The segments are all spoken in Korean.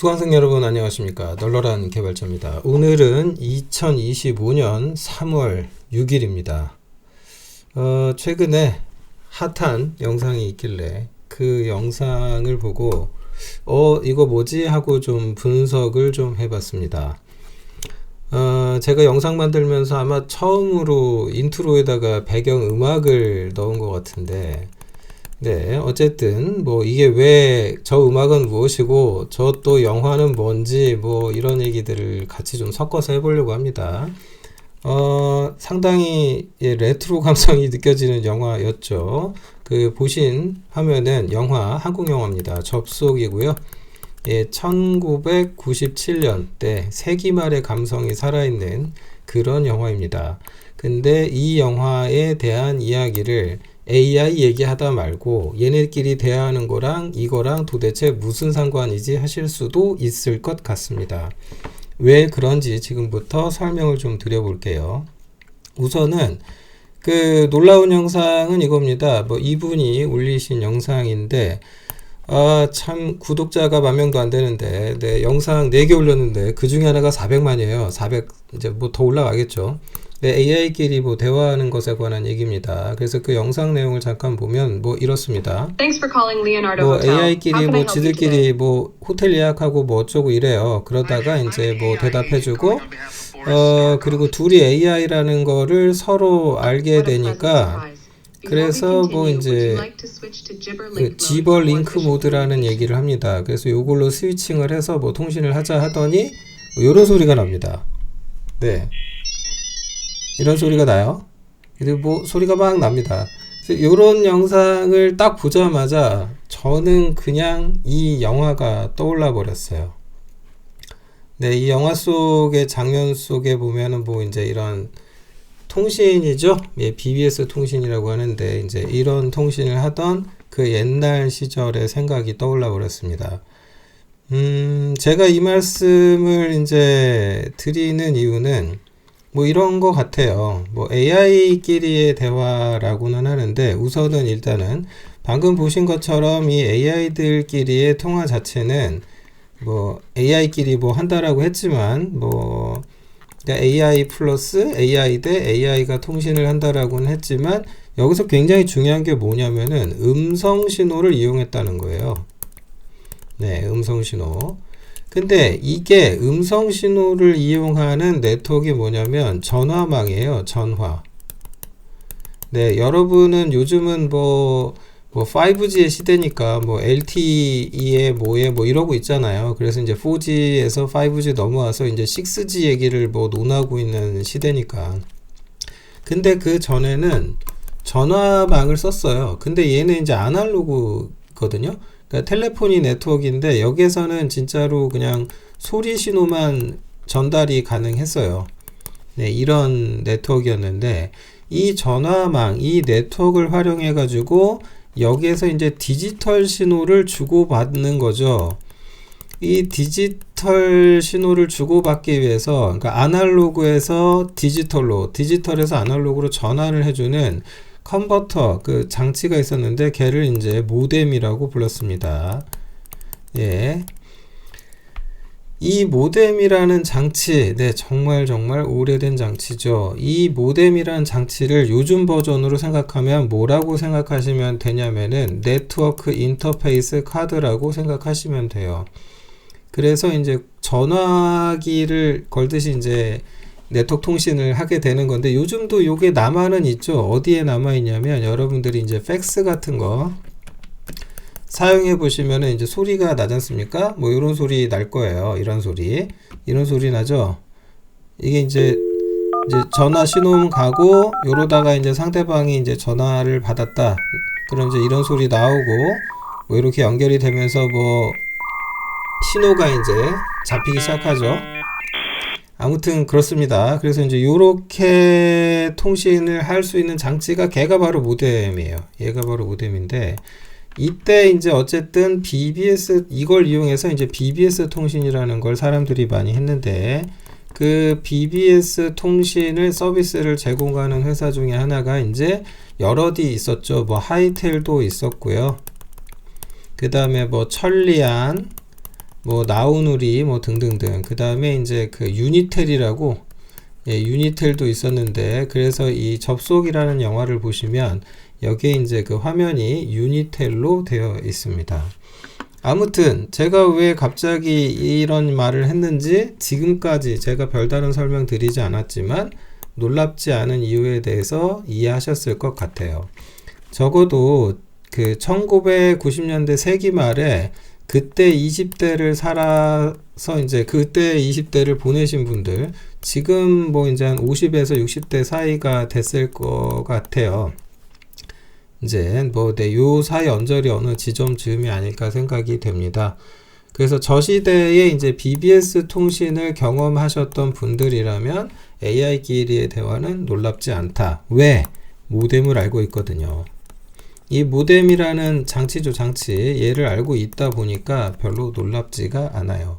수강생 여러분 안녕하십니까. 널널한 개발자입니다. 오늘은 2025년 3월 6일입니다. 최근에 핫한 영상이 있길래 그 영상을 보고 이거 뭐지? 하고 좀 분석을 좀 해봤습니다. 제가 영상 만들면서 아마 처음으로 인트로에다가 배경 음악을 넣은 것 같은데, 네, 어쨌든 뭐 이게 왜 저 음악은 무엇이고 저 또 영화는 뭔지 뭐 이런 얘기들을 같이 좀 섞어서 해보려고 합니다. 상당히 레트로 감성이 느껴지는 영화였죠. 그 보신 화면은 한국 영화입니다. 접속이고요. 1997년 때 세기말의 감성이 살아있는 그런 영화입니다. 근데 이 영화에 대한 이야기를 AI 얘기하다 말고 얘네끼리 대화하는 거랑 이거랑 도대체 무슨 상관이지 하실 수도 있을 것 같습니다. 왜 그런지 지금부터 설명을 좀 드려볼게요. 우선은 그 놀라운 영상은 이겁니다. 뭐 이분이 올리신 영상인데 참 구독자가 10,000명도 안 되는데 네, 영상 4개 올렸는데 그 중에 하나가 400만이에요. 400 이제 뭐 더 올라가겠죠. 네, AI끼리 뭐 대화하는 것에 관한 얘기입니다. 그래서 그 영상 내용을 잠깐 보면 뭐 이렇습니다. 뭐 AI끼리 뭐 지들끼리 뭐 호텔 예약하고 뭐 어쩌고 이래요. 그러다가 이제 뭐 대답해주고 그리고 둘이 AI라는 거를 서로 알게 되니까 그래서 뭐 이제 그 지벌 링크 모드라는 얘기를 합니다. 그래서 요걸로 스위칭을 해서 뭐 통신을 하자 하더니 이런 소리가 납니다. 네. 이런 소리가 나요. 그리고 뭐 소리가 막 납니다. 이런 영상을 딱 보자마자 저는 그냥 이 영화가 떠올라 버렸어요. 네, 이 영화 속의 장면 속에 보면은 뭐 이제 이런 통신이죠. BBS 통신이라고 하는데 이제 이런 통신을 하던 그 옛날 시절의 생각이 떠올라 버렸습니다. 제가 이 말씀을 이제 드리는 이유는 뭐 이런 거 같아요. 뭐 AI끼리의 대화라고는 하는데 우선은 일단은 방금 보신 것처럼 이 AI들끼리의 통화 자체는 뭐 AI끼리 뭐 한다라고 했지만 뭐 AI 플러스 AI 대 AI가 통신을 한다라고는 했지만 여기서 굉장히 중요한 게 뭐냐면은 음성 신호를 이용했다는 거예요. 네, 음성 신호. 근데 이게 음성 신호를 이용하는 네트워크가 뭐냐면 전화망이에요. 전화. 네, 여러분은 요즘은 뭐 5G의 시대니까 뭐 LTE에 뭐에 뭐 이러고 있잖아요. 그래서 이제 4G에서 5G 넘어와서 이제 6G 얘기를 뭐 논하고 있는 시대니까. 근데 그 전에는 전화망을 썼어요. 근데 얘는 이제 아날로그거든요. 그러니까 텔레포니 네트워크인데 여기에서는 진짜로 그냥 소리 신호만 전달이 가능했어요. 네, 이런 네트워크였는데 이 전화망, 이 네트워크를 활용해 가지고 여기에서 이제 디지털 신호를 주고받는 거죠. 이 디지털 신호를 주고받기 위해서 그러니까 아날로그에서 디지털로, 디지털에서 아날로그로 전환을 해주는 컨버터 그 장치가 있었는데 걔를 이제 모뎀이라고 불렀습니다. 예. 이 모뎀이라는 장치, 네, 정말 오래된 장치죠. 이 모뎀이라는 장치를 요즘 버전으로 생각하면 뭐라고 생각하시면 되냐면은 네트워크 인터페이스 카드라고 생각하시면 돼요. 그래서 이제 전화기를 걸듯이 이제 네트워크 통신을 하게 되는 건데 요즘도 요게 남아는 있죠. 어디에 남아 있냐면 여러분들이 이제 팩스 같은 거 사용해 보시면은 이제 소리가 나지 않습니까? 뭐 이런 소리 날 거예요. 이런 소리 나죠. 이게 이제 전화 신호음 가고 요러다가 이제 상대방이 이제 전화를 받았다. 그럼 이제 이런 소리 나오고 뭐 이렇게 연결이 되면서 뭐 신호가 이제 잡히기 시작하죠. 아무튼 그렇습니다. 그래서 이제 요렇게 통신을 할 수 있는 장치가 걔가 바로 모뎀이에요. 얘가 바로 모뎀인데 이때 이제 어쨌든 BBS 이걸 이용해서 이제 BBS 통신이라는 걸 사람들이 많이 했는데 그 BBS 통신을 서비스를 제공하는 회사 중에 하나가 이제 여럿이 있었죠. 뭐 하이텔도 있었고요. 그 다음에 뭐 천리안 뭐 나우누리 뭐 등등등. 그 다음에 이제 그 유니텔이라고, 유니텔도 있었는데, 그래서 이 접속이라는 영화를 보시면 여기에 이제 그 화면이 유니텔로 되어 있습니다. 아무튼 제가 왜 갑자기 이런 말을 했는지 지금까지 제가 별다른 설명 드리지 않았지만 놀랍지 않은 이유에 대해서 이해하셨을 것 같아요. 적어도 그 1990년대 세기 말에 그때 20대를 살아서 이제 그때 20대를 보내신 분들, 지금 뭐 이제 한 50에서 60대 사이가 됐을 것 같아요. 이제 뭐 요 사이 언저리 어느 지점 즈음이 아닐까 생각이 됩니다. 그래서 저 시대에 이제 BBS 통신을 경험하셨던 분들이라면 AI끼리의 대화는 놀랍지 않다. 왜? 모뎀을 알고 있거든요. 이 모뎀이라는 장치죠, 장치. 얘를 알고 있다 보니까 별로 놀랍지가 않아요.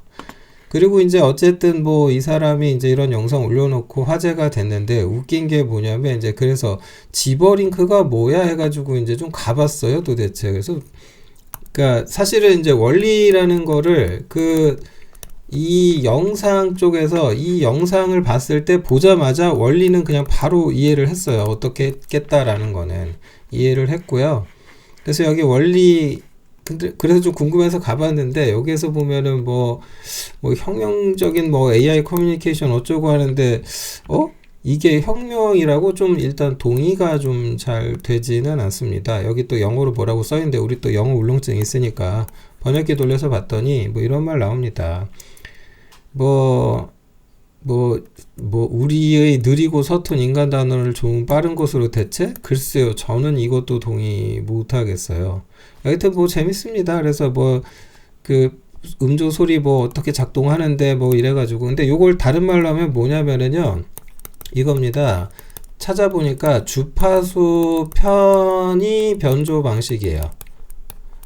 그리고 이제 어쨌든 뭐 이 사람이 이제 이런 영상 올려놓고 화제가 됐는데, 웃긴 게 뭐냐면 이제 그래서 지버링크가 뭐야 해가지고 이제 좀 가봤어요, 도대체. 그래서 그러니까 사실은 이제 원리라는 거를 이 영상 쪽에서 이 영상을 봤을 때 보자마자 원리는 그냥 바로 이해를 했어요. 어떻게 했겠다라는 거는 이해를 했고요. 그래서 여기 원리, 근데 그래서 좀 궁금해서 가봤는데, 여기에서 보면은 뭐 혁명적인 뭐 AI 커뮤니케이션 어쩌고 하는데, 이게 혁명이라고 좀 일단 동의가 좀 잘 되지는 않습니다. 여기 또 영어로 뭐라고 써있는데, 우리 또 영어 울렁증이 있으니까 번역기 돌려서 봤더니 뭐 이런 말 나옵니다. 우리의 느리고 서툰 인간 단어를 좀 빠른 것으로 대체? 글쎄요, 저는 이것도 동의 못 하겠어요. 하여튼 뭐 재밌습니다. 그래서 뭐 그 음조 소리 뭐 어떻게 작동하는데 뭐 이래가지고, 근데 요걸 다른 말로 하면 뭐냐면은요, 이겁니다. 찾아보니까 주파수 편의 변조 방식이에요.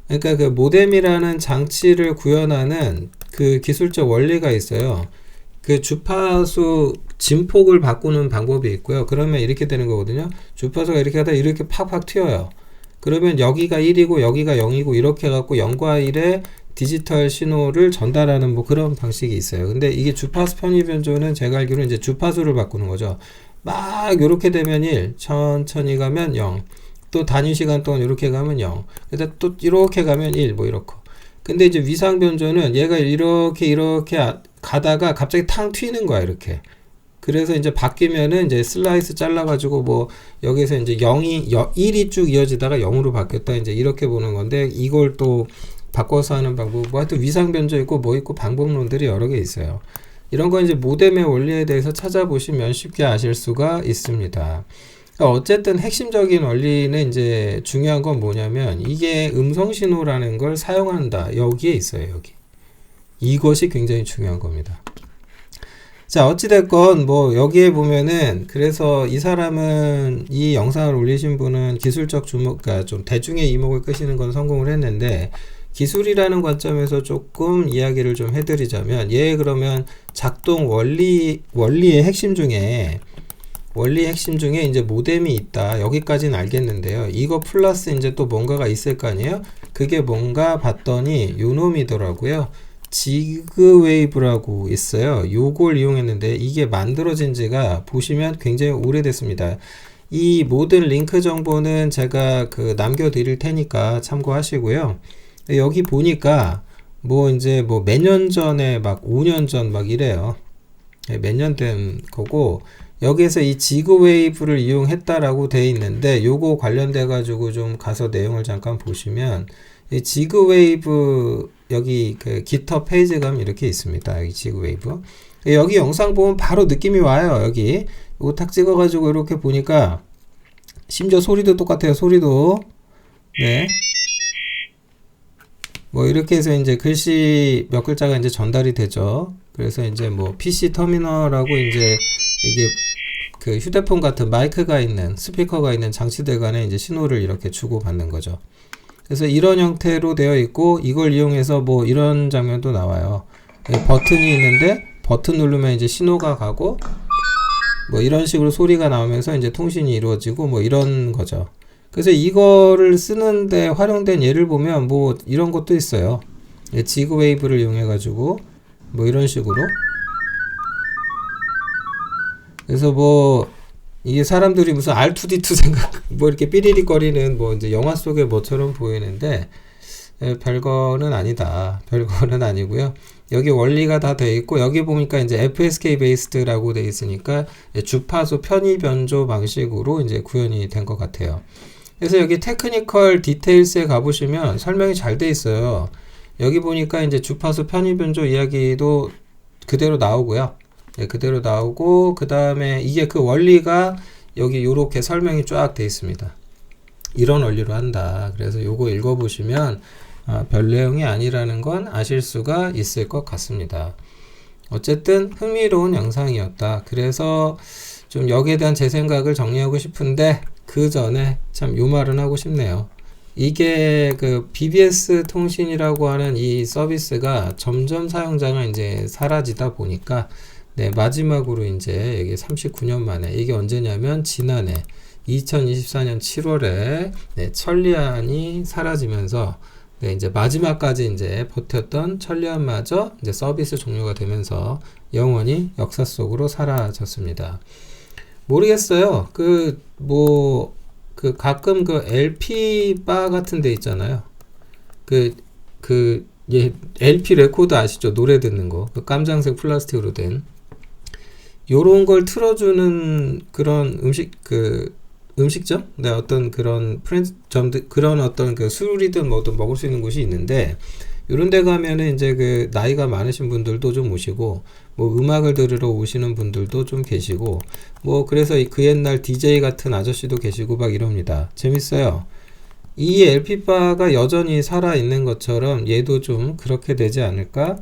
그러니까 그 모뎀이라는 장치를 구현하는 그 기술적 원리가 있어요. 그 주파수 진폭을 바꾸는 방법이 있고요. 그러면 이렇게 되는 거거든요. 주파수가 이렇게 하다 이렇게 팍팍 튀어요. 그러면 여기가 1이고 여기가 0이고 이렇게 해갖고 0과 1의 디지털 신호를 전달하는 뭐 그런 방식이 있어요. 근데 이게 주파수 편의 변조는 제가 알기로는 이제 주파수를 바꾸는 거죠. 막 요렇게 되면 1, 천천히 가면 0, 또 단위 시간 동안 이렇게 가면 0, 그다음 또 이렇게 가면 1, 뭐 이렇고. 근데 이제 위상 변조는 얘가 이렇게 가다가 갑자기 탕 튀는 거야, 이렇게. 그래서 이제 바뀌면은 이제 슬라이스 잘라가지고 뭐 여기서 이제 1이 쭉 이어지다가 0으로 바뀌었다, 이제 이렇게 보는 건데, 이걸 또 바꿔서 하는 방법, 뭐 하여튼 위상 변조 있고 뭐 있고 방법론들이 여러 개 있어요. 이런 거 이제 모뎀의 원리에 대해서 찾아보시면 쉽게 아실 수가 있습니다. 어쨌든 핵심적인 원리는 이제 중요한 건 뭐냐면, 이게 음성 신호라는 걸 사용한다. 여기에 있어요, 여기. 이것이 굉장히 중요한 겁니다. 자, 어찌됐건 뭐 여기에 보면은, 그래서 이 사람은, 이 영상을 올리신 분은 기술적 그러니까 좀 대중의 이목을 끄시는 건 성공을 했는데, 기술이라는 관점에서 조금 이야기를 좀 해드리자면, 그러면 작동 원리의 핵심 중에 이제 모뎀이 있다. 여기까지는 알겠는데요. 이거 플러스 이제 또 뭔가가 있을 거 아니에요? 그게 뭔가 봤더니 요 놈이더라고요. 지그웨이브라고 있어요. 요걸 이용했는데, 이게 만들어진 지가 보시면 굉장히 오래됐습니다. 이 모든 링크 정보는 제가 남겨드릴 테니까 참고하시고요. 여기 보니까 뭐 이제 뭐 몇 년 전에 막 5년 전 막 이래요. 몇 년 된 거고, 여기에서 이 지그웨이브를 이용했다라고 돼 있는데, 요거 관련돼 가지고 좀 가서 내용을 잠깐 보시면, 이 지그웨이브 여기 그 GitHub 페이지 가면 이렇게 있습니다. 여기 지그웨이브. 여기 영상 보면 바로 느낌이 와요. 여기 이거 탁 찍어 가지고 이렇게 보니까 심지어 소리도 똑같아요. 소리도. 네. 뭐 이렇게 해서 이제 글씨 몇 글자가 이제 전달이 되죠. 그래서 이제 뭐 PC 터미널하고 이제 이게 그 휴대폰 같은 마이크가 있는, 스피커가 있는 장치들 간에 이제 신호를 이렇게 주고받는 거죠. 그래서 이런 형태로 되어 있고, 이걸 이용해서 뭐 이런 장면도 나와요. 버튼이 있는데 버튼 누르면 이제 신호가 가고, 뭐 이런 식으로 소리가 나오면서 이제 통신이 이루어지고 뭐 이런 거죠. 그래서 이거를 쓰는데 활용된 예를 보면 뭐 이런 것도 있어요. 지그 웨이브를 이용해 가지고 뭐 이런 식으로, 그래서 뭐 이게 사람들이 무슨 R2D2 생각 뭐 이렇게 삐리리거리는 뭐 이제 영화 속의 뭐처럼 보이는데 별거는 아니다. 별거는 아니고요. 여기 원리가 다 돼 있고, 여기 보니까 이제 FSK 베이스드라고 돼 있으니까 주파수 편의 변조 방식으로 이제 구현이 된 것 같아요. 그래서 여기 테크니컬 디테일스에 가보시면 설명이 잘 돼 있어요. 여기 보니까 이제 주파수 편의 변조 이야기도 그대로 나오고요. 그대로 나오고, 그 다음에 이게 그 원리가 여기 요렇게 설명이 쫙 돼 있습니다. 이런 원리로 한다. 그래서 요거 읽어보시면 별 내용이 아니라는 건 아실 수가 있을 것 같습니다. 어쨌든 흥미로운 영상이었다. 그래서 좀 여기에 대한 제 생각을 정리하고 싶은데, 그 전에 참 요 말은 하고 싶네요. 이게 그 BBS 통신이라고 하는 이 서비스가 점점 사용자가 이제 사라지다 보니까, 마지막으로 이제 이게 39년 만에, 이게 언제냐면 지난해 2024년 7월에 천리안이 사라지면서 이제 마지막까지 이제 버텼던 천리안마저 이제 서비스 종료가 되면서 영원히 역사 속으로 사라졌습니다. 모르겠어요. 가끔 그 LP 바 같은 데 있잖아요. LP 레코드 아시죠? 노래 듣는 거. 그 깜장색 플라스틱으로 된. 요런 걸 틀어주는 그런 음식점? 어떤 그런 프랜차이즈점들, 그런 어떤 그 술이든 뭐든 먹을 수 있는 곳이 있는데, 요런 데 가면은 이제 그 나이가 많으신 분들도 좀 오시고, 뭐 음악을 들으러 오시는 분들도 좀 계시고, 뭐 그래서 그 옛날 DJ 같은 아저씨도 계시고 막 이럽니다. 재밌어요. 이 LP바가 여전히 살아있는 것처럼 얘도 좀 그렇게 되지 않을까?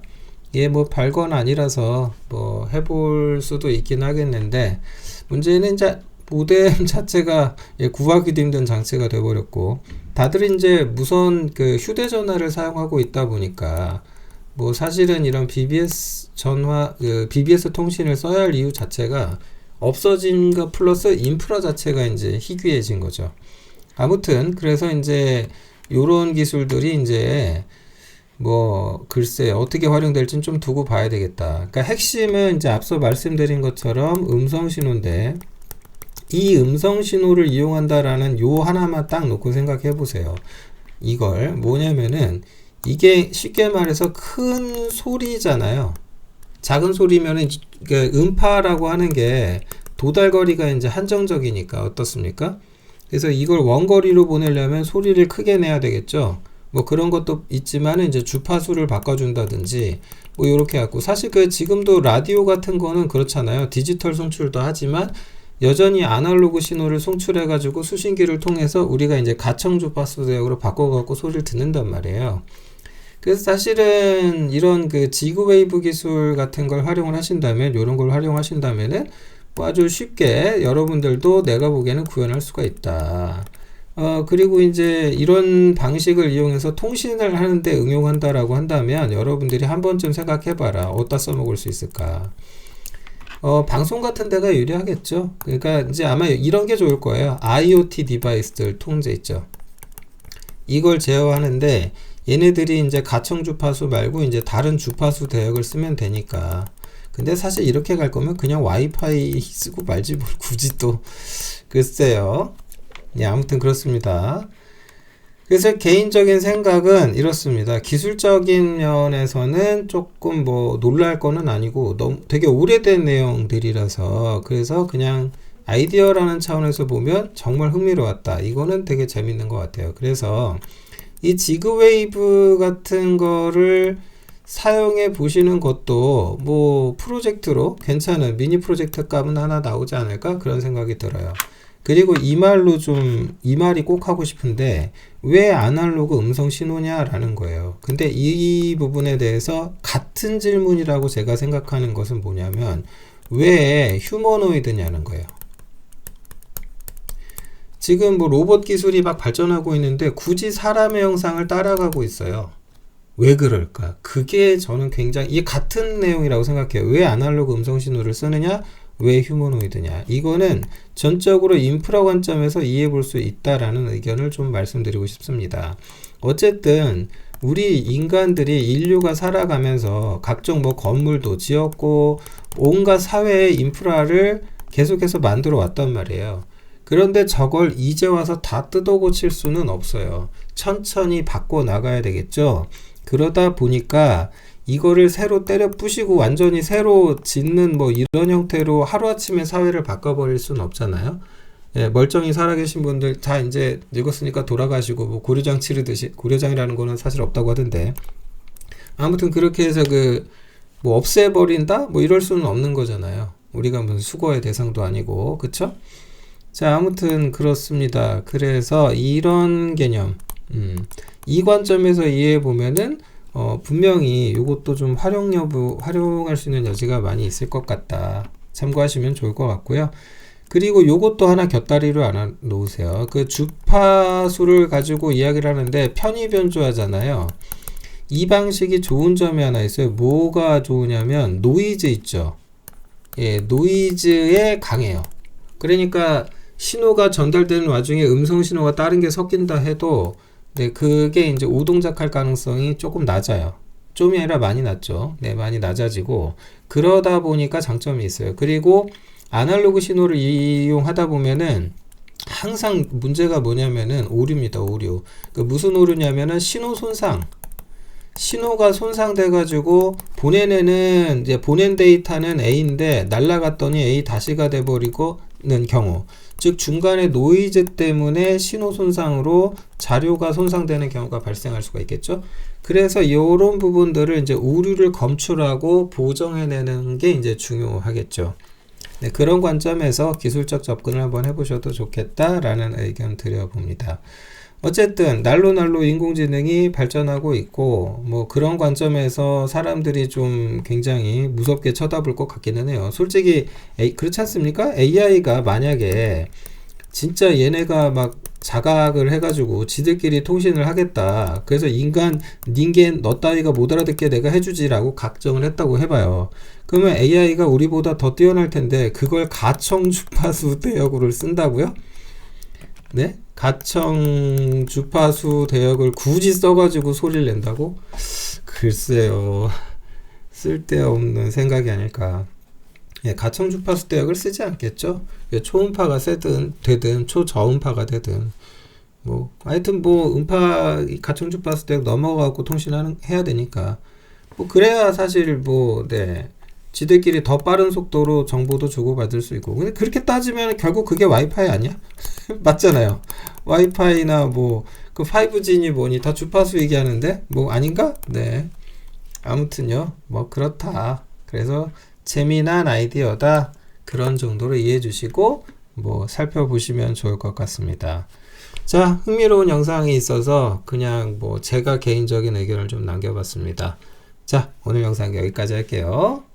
얘 뭐 별건 아니라서 뭐 해볼 수도 있긴 하겠는데, 문제는 이제 모뎀 자체가 구하기도 힘든 장치가 되어버렸고, 다들 이제 무선 그 휴대전화를 사용하고 있다 보니까 뭐 사실은 이런 BBS BBS 통신을 써야 할 이유 자체가 없어진 것 플러스 인프라 자체가 이제 희귀해진 거죠. 아무튼 그래서 이제 요런 기술들이 이제 뭐 글쎄 어떻게 활용될지는 좀 두고 봐야 되겠다. 그러니까 핵심은 이제 앞서 말씀드린 것처럼 음성 신호인데, 이 음성 신호를 이용한다라는 요 하나만 딱 놓고 생각해 보세요. 이걸 뭐냐면은, 이게 쉽게 말해서 큰 소리잖아요. 작은 소리면은 음파라고 하는 게 도달거리가 이제 한정적이니까 어떻습니까? 그래서 이걸 원거리로 보내려면 소리를 크게 내야 되겠죠. 뭐 그런 것도 있지만 이제 주파수를 바꿔준다든지 뭐 이렇게 갖고, 사실 그 지금도 라디오 같은 거는 그렇잖아요. 디지털 송출도 하지만 여전히 아날로그 신호를 송출해 가지고 수신기를 통해서 우리가 이제 가청 주파수 대역으로 바꿔 갖고 소리를 듣는단 말이에요. 그래서 사실은 이런 그 지그 웨이브 기술 같은 걸 활용을 하신다면, 이런 걸 활용하신다면은 뭐 아주 쉽게 여러분들도 내가 보기에는 구현할 수가 있다. 그리고 이제 이런 방식을 이용해서 통신을 하는데 응용한다라고 한다면 여러분들이 한 번쯤 생각해봐라. 어디다 써먹을 수 있을까? 방송 같은 데가 유리하겠죠. 그러니까 이제 아마 이런 게 좋을 거예요. IoT 디바이스들 통제 있죠. 이걸 제어하는데 얘네들이 이제 가청 주파수 말고 이제 다른 주파수 대역을 쓰면 되니까. 근데 사실 이렇게 갈 거면 그냥 와이파이 쓰고 말지 뭘 굳이 또, 글쎄요. 아무튼 그렇습니다. 그래서 개인적인 생각은 이렇습니다. 기술적인 면에서는 조금 뭐 놀랄 거는 아니고 너무 되게 오래된 내용들이라서, 그래서 그냥 아이디어라는 차원에서 보면 정말 흥미로웠다. 이거는 되게 재밌는 것 같아요. 그래서 이 지그웨이브 같은 거를 사용해 보시는 것도 뭐 프로젝트로 괜찮은 미니 프로젝트 값은 하나 나오지 않을까, 그런 생각이 들어요. 그리고 이 말이 꼭 하고 싶은데, 왜 아날로그 음성 신호냐라는 거예요. 근데 이 부분에 대해서 같은 질문이라고 제가 생각하는 것은 뭐냐면, 왜 휴머노이드냐는 거예요. 지금 뭐 로봇 기술이 막 발전하고 있는데 굳이 사람의 형상을 따라가고 있어요. 왜 그럴까? 그게 저는 굉장히, 이게 같은 내용이라고 생각해요. 왜 아날로그 음성 신호를 쓰느냐? 왜 휴머노이드냐? 이거는 전적으로 인프라 관점에서 이해해 볼 수 있다라는 의견을 좀 말씀드리고 싶습니다. 어쨌든 우리 인간들이 인류가 살아가면서 각종 뭐 건물도 지었고 온갖 사회의 인프라를 계속해서 만들어 왔단 말이에요. 그런데 저걸 이제 와서 다 뜯어 고칠 수는 없어요. 천천히 바꿔 나가야 되겠죠. 그러다 보니까 이거를 새로 때려 부시고 완전히 새로 짓는 뭐 이런 형태로 하루아침에 사회를 바꿔버릴 수는 없잖아요. 예, 멀쩡히 살아계신 분들 다 이제 늙었으니까 돌아가시고 뭐 고려장 치르듯이, 고려장이라는 거는 사실 없다고 하던데, 아무튼 그렇게 해서 뭐 없애버린다? 뭐 이럴 수는 없는 거잖아요. 우리가 무슨 수거의 대상도 아니고, 그쵸? 자, 아무튼 그렇습니다. 그래서 이런 개념, 이 관점에서 이해해 보면은 분명히 이것도 좀 활용할 수 있는 여지가 많이 있을 것 같다. 참고하시면 좋을 것 같고요. 그리고 요것도 하나 곁다리로 하나 놓으세요. 그 주파수를 가지고 이야기를 하는데 편의 변조하잖아요. 이 방식이 좋은 점이 하나 있어요. 뭐가 좋으냐면 노이즈 있죠. 예, 노이즈에 강해요. 그러니까 신호가 전달되는 와중에 음성 신호가 다른 게 섞인다 해도 네, 그게 이제 오동작할 가능성이 조금 낮아요. 좀이 아니라 많이 낮죠. 네, 많이 낮아지고 그러다 보니까 장점이 있어요. 그리고 아날로그 신호를 이용하다 보면은 항상 문제가 뭐냐면은 오류입니다. 오류. 무슨 오류냐면은 신호 손상. 신호가 손상돼 가지고 보내내는 이제 보낸 데이터는 A인데 날라갔더니 A 다시가 돼 버리고는 경우. 즉 중간에 노이즈 때문에 신호 손상으로 자료가 손상되는 경우가 발생할 수가 있겠죠. 그래서 이런 부분들을 이제 오류를 검출하고 보정해내는 게 이제 중요하겠죠. 네, 그런 관점에서 기술적 접근을 한번 해보셔도 좋겠다라는 의견 드려봅니다. 어쨌든 날로 인공지능이 발전하고 있고 뭐 그런 관점에서 사람들이 좀 굉장히 무섭게 쳐다볼 것 같기는 해요. 솔직히 그렇지 않습니까? AI가 만약에 진짜 얘네가 막 자각을 해가지고 지들끼리 통신을 하겠다. 그래서 닌겐 너 따위가 못 알아듣게 내가 해주지라고 각정을 했다고 해봐요. 그러면 AI가 우리보다 더 뛰어날 텐데 그걸 가청 주파수 대역으로 쓴다고요? 네? 가청 주파수 대역을 굳이 써가지고 소리를 낸다고? 글쎄요. 쓸데없는 생각이 아닐까. 예, 가청 주파수 대역을 쓰지 않겠죠? 초음파가 되든 초저음파가 되든 뭐 하여튼 뭐 가청 주파수 대역 넘어가고 해야 되니까 뭐 그래야 사실 뭐 네. 지들끼리 더 빠른 속도로 정보도 주고받을 수 있고. 근데 그렇게 따지면 결국 그게 와이파이 아니야? 맞잖아요. 와이파이나 뭐 그 5G니 뭐니 다 주파수 얘기하는데 뭐 아닌가? 네. 아무튼요. 뭐 그렇다. 그래서 재미난 아이디어다. 그런 정도로 이해해 주시고 뭐 살펴보시면 좋을 것 같습니다. 자, 흥미로운 영상이 있어서 그냥 뭐 제가 개인적인 의견을 좀 남겨봤습니다. 자, 오늘 영상 여기까지 할게요.